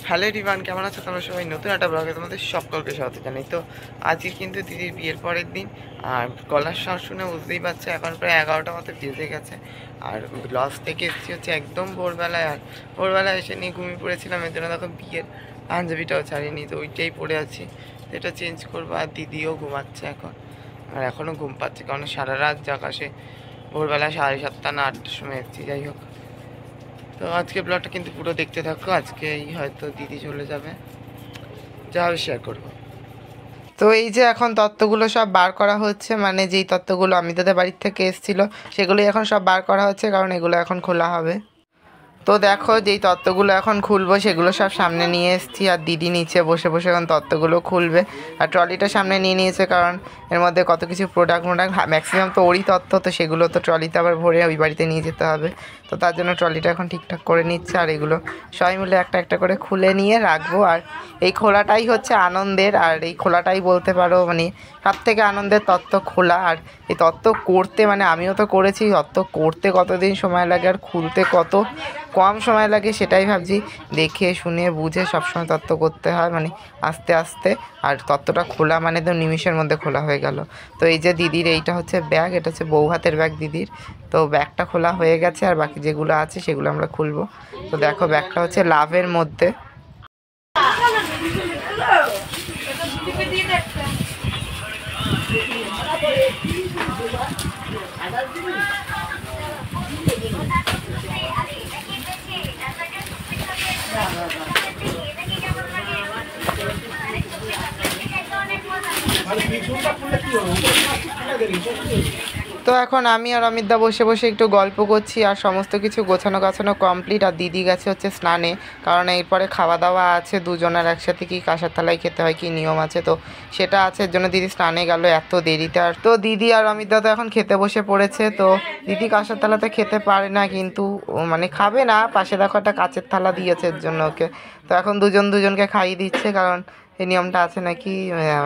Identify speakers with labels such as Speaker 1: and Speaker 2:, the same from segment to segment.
Speaker 1: Hello everyone, কেমন আছো তোমরা সবাই? নতুন একটা ব্লগে তোমাদের সকলকে স্বাগত জানাই। তো আজকে কিন্তু দিদির বিয়ের পরের দিন, আর গলার স্বর শুনে বুঝতেই পারছো এখন প্রায় 11টা মতো বেজে গেছে। আর লজ থেকে এসেছি হচ্ছে একদম ভোরবেলায়, আর ভোরবেলায় এসে নিয়ে ঘুমিয়ে পড়েছিলাম। এর জন্য দেখো বিয়ের পাঞ্জাবিটাও ছাড়িনি, তো ওইটাই পরে আছি। তো এটা চেঞ্জ করবো। আর দিদিও ঘুমাচ্ছে এখন, আর এখনও ঘুম পাচ্ছে, কারণ সারা রাত জাগা। সে ভোরবেলা 7:30 না 8টার সময় এসেছি। যাই হোক, তো আজকে ব্লগটা কিন্তু পুরো দেখতে থাকো। আজকেই হয়তো দিদি চলে যাবে, যা হবে শেয়ার করবো। তো এই যে এখন তত্ত্বগুলো সব বার করা হচ্ছে, মানে যেই তত্ত্বগুলো অমিতাদের বাড়ির থেকে এসেছিলো সেগুলোই এখন সব বার করা হচ্ছে, কারণ এগুলো এখন খোলা হবে। তো দেখো, যেই তত্ত্বগুলো এখন খুলবো সেগুলো সব সামনে নিয়ে এসেছি, আর দিদি নিচে বসে বসে এখন তত্ত্বগুলো খুলবে। আর ট্রলিটা সামনে নিয়ে নিয়েছে, কারণ এর মধ্যে কত কিছু প্রোডাক্ট ম্যাক্সিমাম তো ওরই তত্ত্ব, তো সেগুলো তো ট্রলিতে আবার ভরে ওই বাড়িতে নিয়ে যেতে হবে। তো তার জন্য ট্রলিটা এখন ঠিকঠাক করে নিচ্ছে, আর এগুলো সবাই মিলে একটা একটা করে খুলে নিয়ে রাখবো। আর এই খোলাটাই হচ্ছে আনন্দের, আর এই খোলাটাই বলতে পারো মানে সব থেকে আনন্দের তত্ত্ব খোলা। আর এই তত্ত্ব করতে, মানে আমিও তো করেছি, তত্ত্ব করতে কতদিন সময় লাগে আর খুলতে কত কম সময় লাগে সেটাই ভাবছি। দেখে শুনে বুঝে সবসময় তত্ত্ব করতে হয়, মানে আস্তে আস্তে। আর তত্ত্বটা খোলা মানে তো নিমিষের মধ্যে খোলা হয়ে গেল। তো এই যে দিদির এইটা হচ্ছে ব্যাগ, এটা হচ্ছে বউ হাতের ব্যাগ দিদির। তো ব্যাগটা খোলা হয়ে গেছে, আর বাকি যেগুলো আছে সেগুলো আমরা খুলবো। তো দেখো, ব্যাগটা হচ্ছে লাভের মধ্যে। তো এখন আমি আর অমিতদা বসে বসে একটু গল্প করছি, আর সমস্ত কিছু গোছানো গাছানো কমপ্লিট। আর দিদি গেছে হচ্ছে স্নানে, কারণ এরপরে খাওয়া দাওয়া আছে, দুজনের একসাথে কি কাঁসার থালায় খেতে হয় কি নিয়ম আছে, তো সেটা আছে। এর জন্য দিদি স্নানে গেল এত দেরিতে। আর তো দিদি আর অমিতদা তো এখন খেতে বসে পড়েছে। তো দিদি কাঁসার থালাতে খেতে পারে না, কিন্তু মানে খাবে না, পাশে দেখো একটা কাঁচের থালা দিয়েছে এর জন্য ওকে। তো এখন দুজনকে খাইয়ে দিচ্ছে, কারণ এই নিয়মটা আছে নাকি,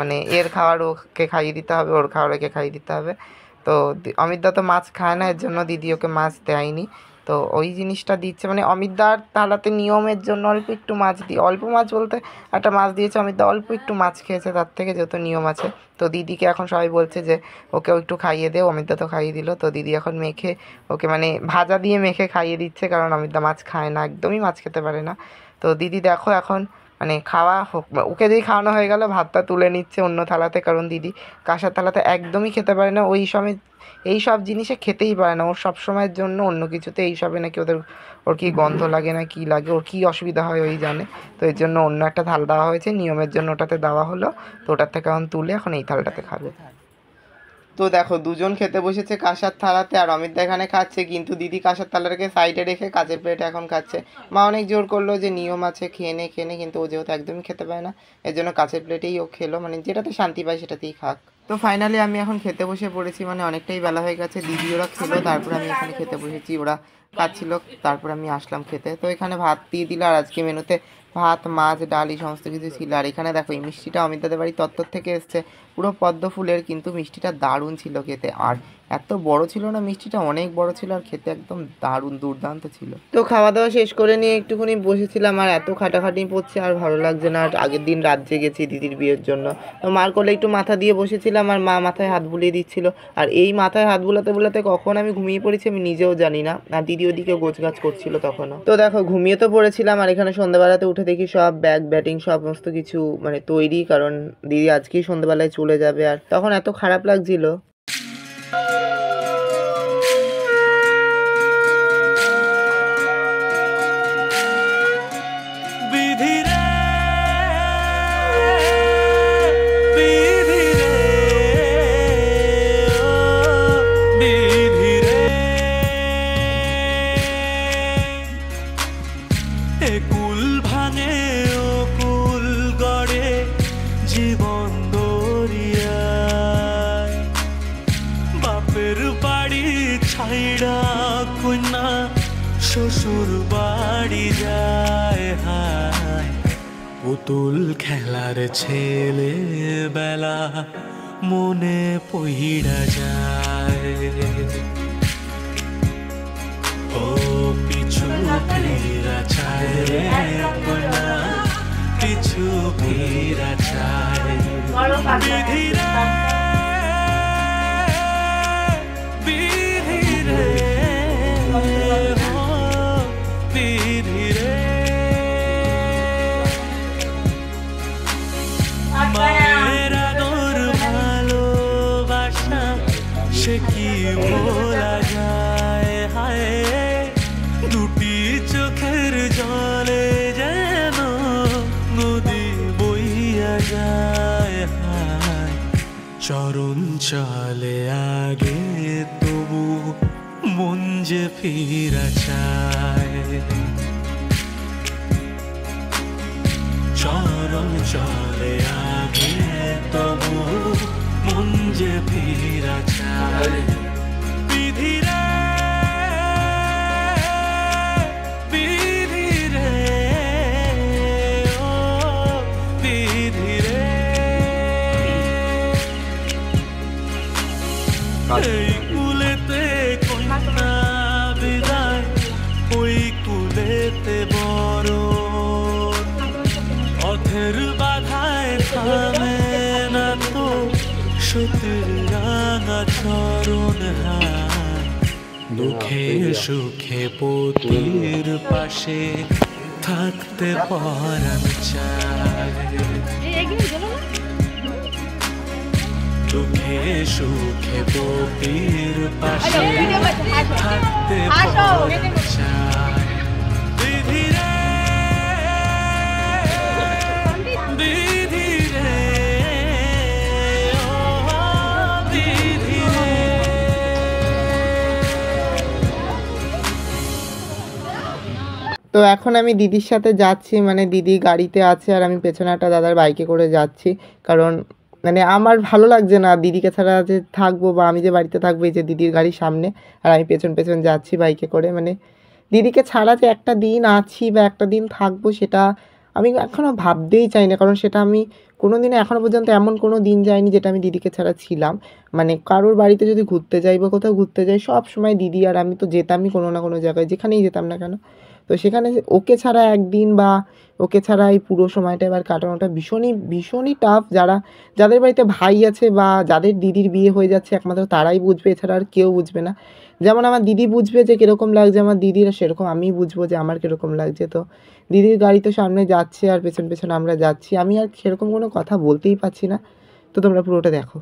Speaker 1: মানে এর খাবার ওকে খাইয়ে দিতে হবে, ওর খাবার ওকে খাইয়ে দিতে হবে। তো অমিতদা তো মাছ খায় না, এর জন্য দিদি ওকে মাছ দেয়নি। তো ওই জিনিসটা দিচ্ছে, মানে অমিতদার থালাতে নিয়মের জন্য অল্প একটু মাছ দিয়ে, অল্প মাছ বলতে একটা মাছ দিয়েছে, অমিতদা অল্প একটু মাছ খেয়েছে তার থেকে, যেহেতু নিয়ম আছে। তো দিদিকে এখন সবাই বলছে যে ওকেও একটু খাইয়ে দে। অমিতদা তো খাইয়ে দিল। তো দিদি এখন মেখে ওকে, মানে ভাজা দিয়ে মেখে খাইয়ে দিচ্ছে, কারণ অমিতদা মাছ খায় না, একদমই মাছ খেতে পারে না। তো দিদি দেখো এখন মানে খাওয়া হোক, ওকে যেই খাওয়ানো হয়ে গেল ভাতটা তুলে নিচ্ছে অন্য থালাতে, কারণ দিদি কাঁসার থালাতে একদমই খেতে পারে না। ওই সময় এই সব জিনিসে খেতেই পারে না, ওর সব সময়ের জন্য অন্য কিছুতে, এই সবে নাকি ওর কি গন্ধ লাগে না কি লাগে, ওর কী অসুবিধা হয় ওই জানে। তো এর জন্য অন্য একটা থাল দেওয়া হয়েছে, নিয়মের জন্য ওটাতে দেওয়া হলো। তো ওটার থেকে এখন তুলে এখন এই থালটাতে খাবে। তো দেখো, দুজন খেতে বসেছে কাঁসার থালাতে, আর অমিতদা এখানে খাচ্ছে, কিন্তু দিদি কাঁসার থালাটাকে সাইডে রেখে কাঁচের প্লেটে এখন খাচ্ছে। মা অনেক জোর করলো যে নিয়ম আছে, খেয়ে নে খেয়ে নে, কিন্তু ও যেহেতু একদমই খেতে পায় না, এর জন্য কাঁচের প্লেটেই ও খেলো, মানে যেটাতে শান্তি পায় সেটাতেই খাক। তো ফাইনালি আমি এখন খেতে বসে পড়েছি, মানে অনেকটাই বেলা হয়ে গেছে। দিদি ওরা খেলো, তারপর আমি এখানে খেতে বসেছি, ওরা খাচ্ছিল, তারপর আমি আসলাম খেতে। তো এখানে ভাত দিয়ে দিল, আর আজকে মেনুতে ভাত, মাছ, ডাল এই সমস্ত কিছু ছিল। আর এখানে দেখো, এই মিষ্টিটা অমিতাদের বাড়ি তত্ত্বর থেকে এসছে, পুরো পদ্ম ফুলের, কিন্তু মিষ্টিটা দারুণ ছিল খেতে। আর এত বড় ছিল না মিষ্টিটা, অনেক বড় ছিল, আর খেতে একদম দারুণ দুর্দান্ত ছিল। তো খাওয়া দাওয়া শেষ করে নিয়ে একটুখানি বসেছিলাম, আর এত খাটাখাটি পড়ছে আর ভালো লাগছে না। আর আগের দিন রাত জেগেছি দিদির বিয়ের জন্য, তো মার কোলে একটু মাথা দিয়ে বসেছিলাম, আর মা মাথায় হাত বুলিয়ে দিচ্ছিল। আর এই মাথায় হাত বুলাতে বুলাতে কখন আমি ঘুমিয়ে পড়েছি আমি নিজেও জানি না। আর দিদি ওদিকে গোছগাছ করছিল তখনও। তো দেখো, ঘুমিয়ে তো পড়েছিলাম, আর এখানে সন্ধ্যাবেলাতে উঠে দেখি সব ব্যাগ ব্যাটিং সমস্ত কিছু মানে তৈরি, কারণ দিদি আজকেই সন্ধ্যাবেলায় চলে যাবে। আর তখন এত খারাপ লাগছিল।
Speaker 2: জীবন দরিয়ায় বাপের বাড়ি ছাইড়া কন্যা শ্বশুর বাড়ি যায়, হায় পুতুল খেলার ছেলে বেলা মনে পইড়া যায়। ও পিছু ফিরা চায় রে কন্যা কিছু ফিরা চায় বিধি রে বিধি রে বিধি রে মায়ের আদর ভালোবাসা সে কি বলা যায় হায় দুটি চোখের জলে যেন নদী বইয়া যায় হায় চরণ চলে আগে তবু মন যে ফিরা চায় চরণ চলে আগে তবু মন যে ফিরা চায় বিধি রে বিধি রে ও বিধি রে এই কুলেতে কন্যা বিদায় ওই কুলেতে বড় পথের বাধায় থামে না তো সতীর রাঙা চরণ হায় দুঃখে সুখে পতির পাশে থাকতে পরাণ চায় দুঃখে সুখে পতির পাশে থাকতে পরাণ চায় বিধি রে বিধি রে ও বিধি রে
Speaker 1: তো এখন আমি দিদির সাথে যাচ্ছি, মানে দিদি গাড়িতে আছে আর আমি পেছনে একটা দাদার বাইকে করে যাচ্ছি। কারণ মানে আমার ভালো লাগছে না দিদিকে ছাড়া যে থাকবো বা আমি যে বাড়িতে থাকবো, এই যে দিদির গাড়ির সামনে আর আমি পেছন পেছন যাচ্ছি বাইকে করে। মানে দিদিকে ছাড়া যে একটা দিন আছি বা একটা দিন থাকবো সেটা আমি এখনও ভাবতেই চাই না। কারণ সেটা আমি কোনো দিনও এখনও পর্যন্ত এমন কোনো দিন যায়নি যেটা আমি দিদিকে ছাড়া ছিলাম। মানে কারোর বাড়িতে যদি ঘুরতে যাই বা কোথাও ঘুরতে যাই, সব সময় দিদি আর আমি তো যেতামই কোনো না কোনো জায়গায়, যেখানেই যেতাম না কেন। তো সেখানে ওকে ছাড়া একদিন বা ওকে ছাড়া এই পুরো সময়টা এবার কাটানোটা ভীষণই টাফ। যাদের বাড়িতে ভাই আছে বা যাদের দিদির বিয়ে হয়ে যাচ্ছে একমাত্র তারাই বুঝবে, এছাড়া আর কেউ বুঝবে না। যেমন আমার দিদি বুঝবে যে কীরকম লাগছে আমার দিদির, সেরকম আমি বুঝবো যে আমার কীরকম লাগছে। তো দিদির গাড়ি তো সামনে যাচ্ছে আর পেছন পেছন আমরা যাচ্ছি, আমি আর সেরকম কোনো কথা বলতেই পারছি না। তো তোমরা পুরোটা দেখো।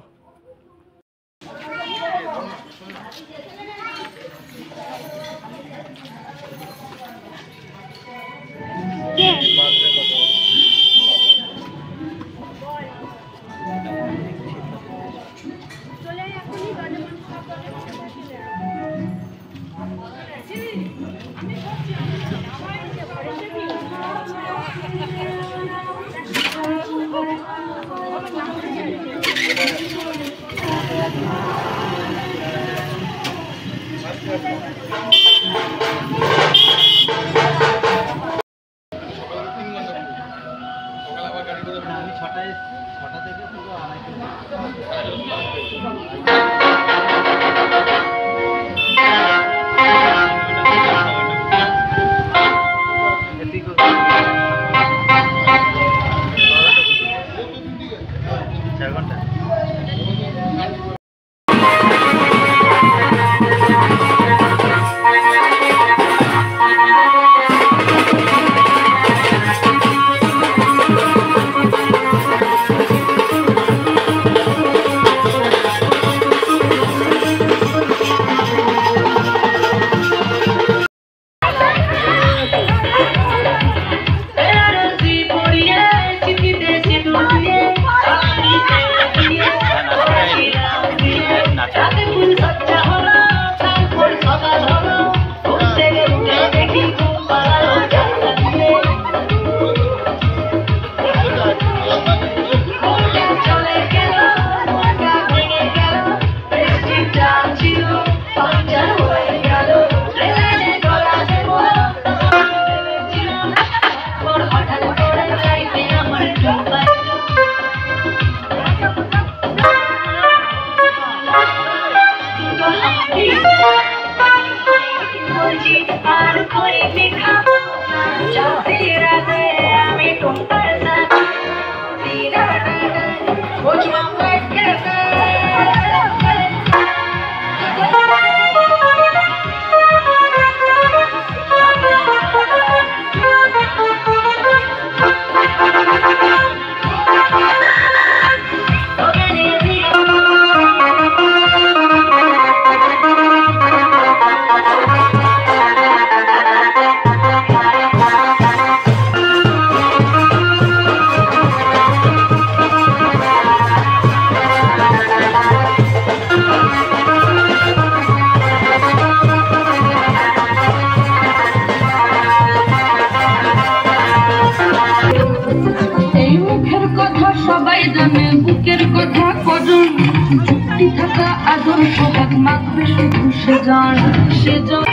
Speaker 3: আদর সোহাগ মাখবে শুধু সেজন সেজন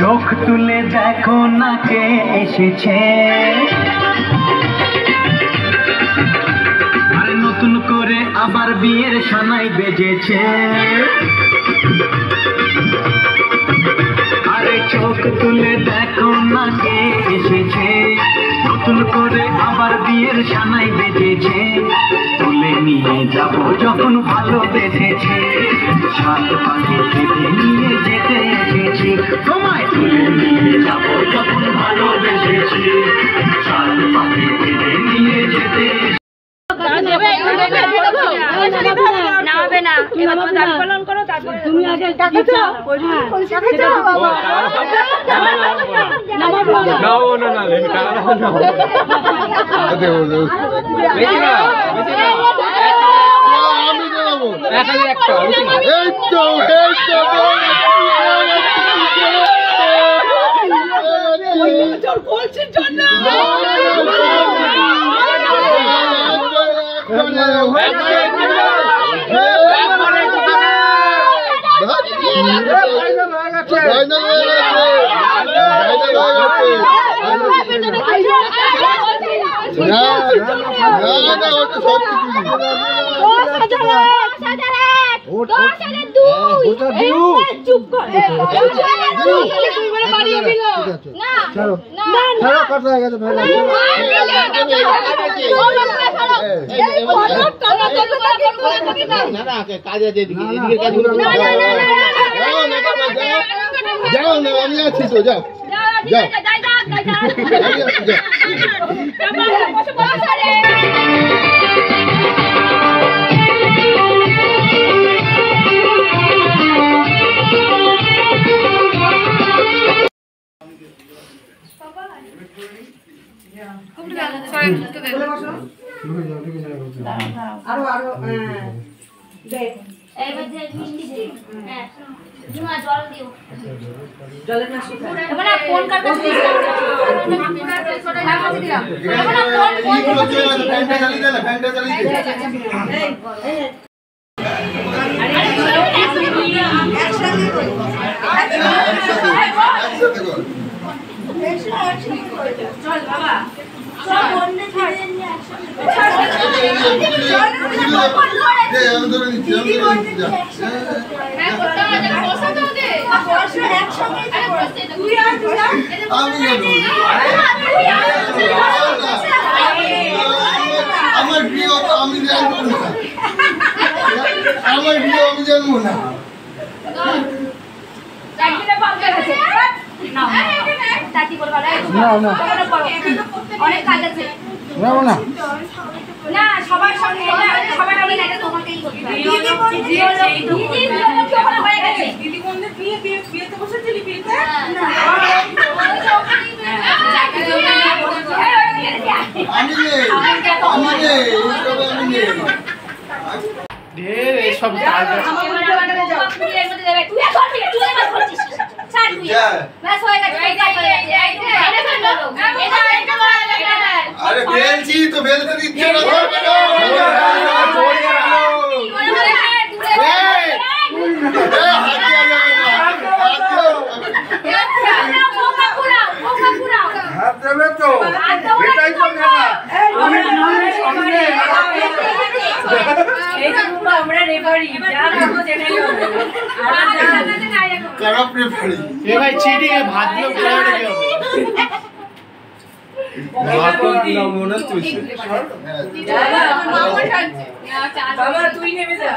Speaker 4: চোখ তুলে দেখো না কে এসেছে আর নতুন করে আবার বিয়ের সানাই বেজেছে আরে চোখ তুলে দেখো না কে এসেছে নতুন করে আবার বিয়ের সানাই বেজেছে তুলে নিয়ে যাব যখন ভালো বেজেছে সাত পাখি কেটে নিয়ে যেতে এসেছি তোমায় তুলে নিয়ে যাব যখন ভালো বেজেছি সাত পাখি কেটে নিয়ে যেতে তুমি আগে
Speaker 5: যাও না আমি আছি তো যাও যাও আমার প্রিয় আমি জানবো না আমার প্রিয় আমি জানবো না
Speaker 6: অনেক কাজ আছে না সবার সঙ্গে সবার আগে এটা তোমাকেই করতে হবে দিদি কোনদিন বিয়েতে বসেছিলি বিয়েতে
Speaker 5: আমি নেই
Speaker 7: ঢের এসব কাজ আছে
Speaker 5: আরে বেলছি তো বেলতে দিচ্ছে না হাত দেবে তো এটাই তো না
Speaker 3: আমরা রেফারি যা করবো সেটাই হবে
Speaker 5: খারাপ রেফারি
Speaker 7: এ ভাই চিটিং এ ভাত দিয়ে প্লেয়ারে কি হবে
Speaker 3: বাবা তুই নেমে যা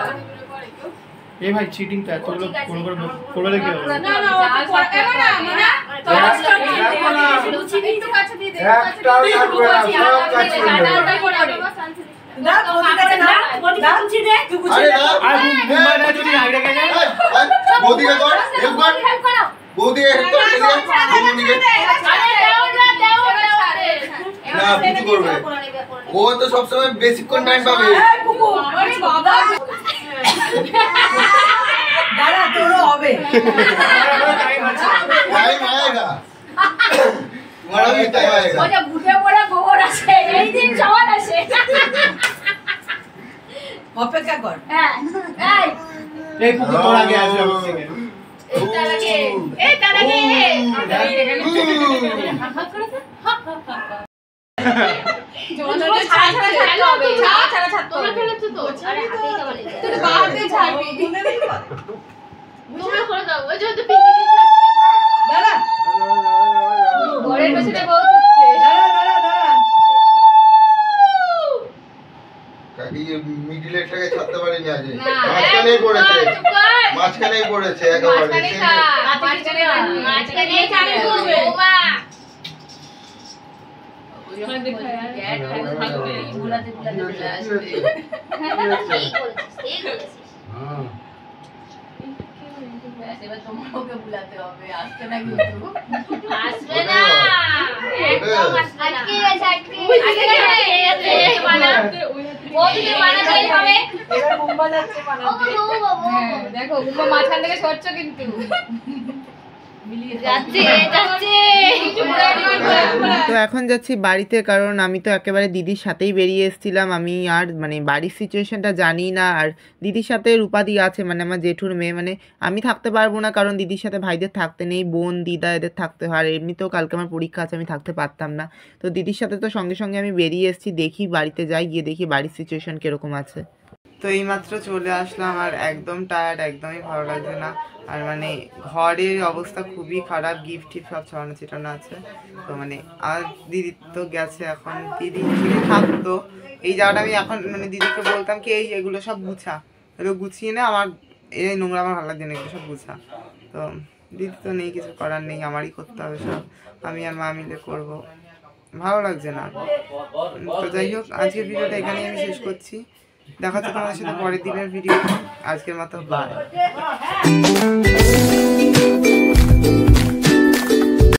Speaker 7: এ ভাই চিটিং তো এতগুলো কোন করে করলে কি হবে
Speaker 6: না না লুচি একটু কাছে দিয়ে দে
Speaker 5: একটা লাগবে না সব কাছে
Speaker 3: না তোর কাছে না লুচি দে তুই বুঝি না
Speaker 7: আর মুম্বাই না যদি আগে রেখে যায়
Speaker 5: বৌদিকে কর হেল্প কর বৌদিকে হেল্প কর না কিছু করবে ও তো সবসময় বেশিক্ষণ টাইম পাবে
Speaker 6: আরে বাবা দাঁড়া তোরও হবে
Speaker 7: টাইম আছে
Speaker 5: টাইম আয়েগা তোমারা भी টাইম আয়েগা
Speaker 3: ওটা ভুটে পড়া গোবর আছে এই দিন সমান আছে
Speaker 6: অপেক্ষা কর
Speaker 3: হ্যাঁ এই
Speaker 7: এই পুকুর তোর আগে আসবে আমার থেকে
Speaker 3: তার আগে জোনালে ছাড়া হবে ছাড়া তোমরা খেলেছো তো আরে হাতেই তো বলে তুই বাহাতে ছাড়বি তোমরা করে দাও ওই যে তো পিঙ্কি
Speaker 6: দাঁড়া
Speaker 3: ঘরের পেছনে বউ হচ্ছে
Speaker 6: দাঁড়া
Speaker 5: কাকি মিডিলেটাকে ছাড়তে পারিনি আজ
Speaker 3: না
Speaker 5: মাঝখানেই পড়েছে একেবারে
Speaker 3: মাঝখানে চালু করবে ওমা ওখানে দেখা यार বুলাতে চলে আসবে ঠিক বলেছিস
Speaker 5: হ্যাঁ
Speaker 3: এবার তোমাকে বুলাতে হবে আসতে না কিন্তু আসবে না একদম আসবে না আজকে গেছে বানাতে ও যদি বানাতেই হবে
Speaker 6: এবার বোম্বা যাচ্ছে বানাতে
Speaker 3: দেখো বুম্বা মাঝখান থেকে সরছো কিন্তু যাচ্ছে
Speaker 1: তো এখন যাচ্ছি বাড়িতে, কারণ আমি তো একেবারে দিদির সাথেই বেরিয়ে এসেছিলাম। আমি আর মানে বাড়ির সিচুয়েশনটা জানি না, আর দিদির সাথে রূপাদি আছে মানে আমার জেঠুর মেয়ে, মানে আমি থাকতে পারবো না কারণ দিদির সাথে ভাইদের থাকতে নেই, বোন দিদা এদের থাকতে হয়। আর এমনিতেও কালকে আমার পরীক্ষা আছে, আমি থাকতে পারতাম না। তো দিদির সাথে তো সঙ্গে সঙ্গে আমি বেরিয়ে এসেছি, দেখি বাড়িতে যাই, গিয়ে দেখি বাড়ির সিচুয়েশন কীরকম আছে। তো এইমাত্র চলে আসলাম, আর একদম টায়ার্ড, একদমই ভালো লাগছে না। আর মানে ঘরের অবস্থা খুবই খারাপ, গিফট টিফট সব ছড়ানো ছিটানো আছে। তো মানে আর দিদি তো গেছে, এখন দিদি থাকতো এই জায়গাটা, আমি এখন মানে দিদিকে বলতাম কি এগুলো সব গুছা, এগুলো গুছিয়ে না, আমার এই নোংরা আমার ভালো লাগছে না, এগুলো সব গুছা। তো দিদি তো নেই, কিছু করার নেই, আমারই করতে হবে সব, আমি আর মা মিলে করবো, ভালো লাগছে না। তো যাই হোক, আজকের ভিডিওটা এখানেই আমি শেষ করছি, দেখা হচ্ছে তোমাদের সাথে পরের দিনের ভিডিও। আজকের মতো বাই।